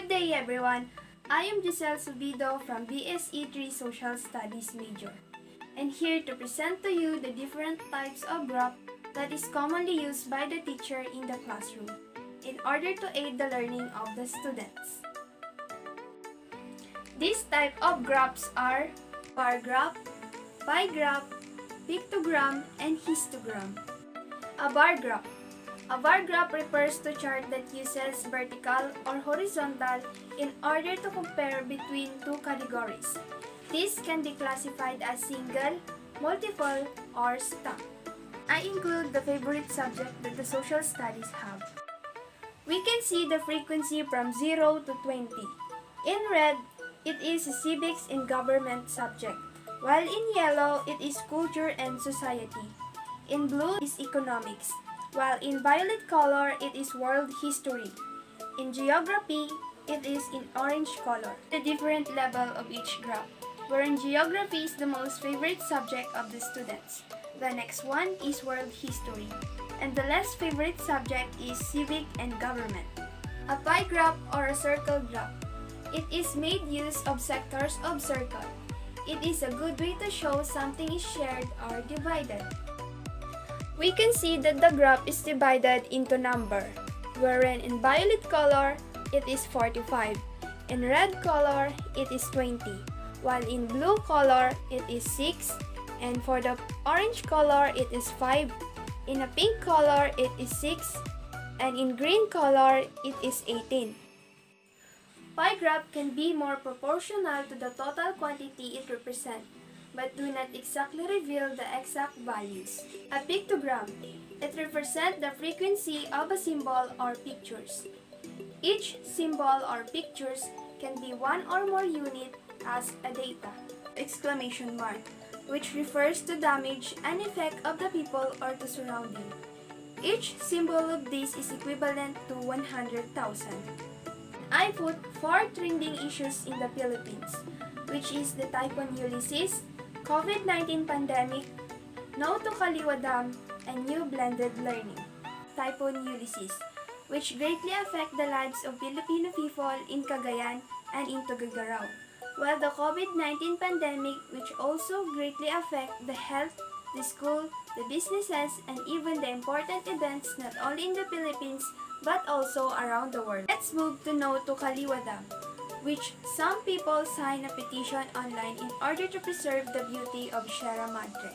Good day everyone! I am Giselle Subido from BSE 3 Social Studies major and here to present to you the different types of graph that is commonly used by the teacher in the classroom in order to aid the learning of the students. These type of graphs are bar graph, pie graph, pictogram, and histogram. A bar graph. A bar graph refers to chart that uses vertical or horizontal in order to compare between two categories. This can be classified as single, multiple, or stack. I include the favorite subject that the social studies have. We can see the frequency from 0 to 20. In red, it is civics and government subject, while in yellow, it is culture and society. In blue is economics, while in violet color, it is world history. In geography, it is in orange color. The different level of each graph, wherein geography is the most favorite subject of the students. The next one is world history, and the less favorite subject is civic and government. A pie graph or a circle graph. It is made use of sectors of circle. It is a good way to show something is shared or divided. We can see that the graph is divided into number, wherein in violet color, it is 45. In red color, it is 20, while in blue color, it is 6, and for the orange color, it is 5. In a pink color, it is 6, and in green color, it is 18. Pie graph can be more proportional to the total quantity it represents, but do not exactly reveal the exact values. A pictogram. It represents the frequency of a symbol or pictures. Each symbol or pictures can be one or more unit as a data. Exclamation mark, which refers to damage and effect of the people or to surrounding. Each symbol of this is equivalent to 100,000. I put 4 trending issues in the Philippines, which is the Typhoon Ulysses, COVID-19 pandemic, No to Kaliwa Dam, and New Blended Learning. Typhoon Ulysses, which greatly affect the lives of Filipino people in Cagayan and in Tuguegarao, while the COVID-19 pandemic, which also greatly affect the health, the school, the businesses, and even the important events not only in the Philippines but also around the world. Let's move to No to Kaliwa Dam, which some people sign a petition online in order to preserve the beauty of Sierra Madre.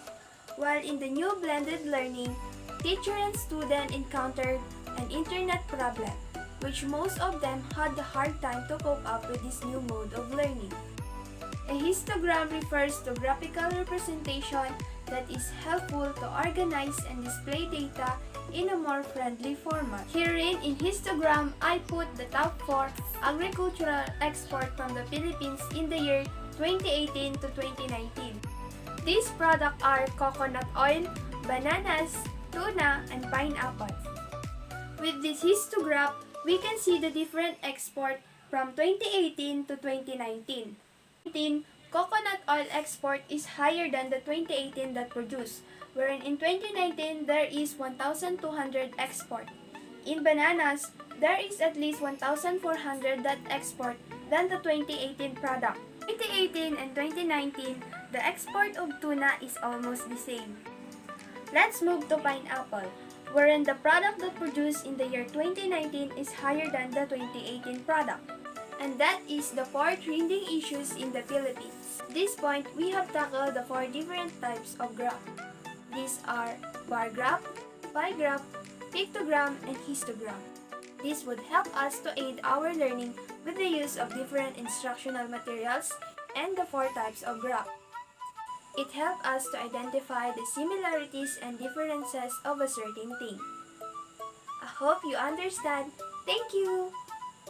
While in the New Blended Learning, teacher and student encountered an internet problem, which most of them had a hard time to cope up with this new mode of learning. A histogram refers to graphical representation that is helpful to organize and display data in a more friendly format. Herein, in histogram, I put the top 4 agricultural export from the Philippines in the year 2018 to 2019. These products are coconut oil, bananas, tuna, and pineapple. With this histograph, we can see the different export from 2018 to 2019. Coconut oil export is higher than the 2018 that produced, wherein in 2019 there is 1,200 export. In bananas, there is at least 1,400 that export than the 2018 product. 2018 and 2019, the export of tuna is almost the same. Let's move to pineapple, wherein the product that produced in the year 2019 is higher than the 2018 product. And that is the 4 trending issues in the Philippines. At this point, we have tackled the 4 different types of graph. These are bar graph, pie graph, pictogram, and histogram. This would help us to aid our learning with the use of different instructional materials and the 4 types of graph. It helps us to identify the similarities and differences of a certain thing. I hope you understand. Thank you!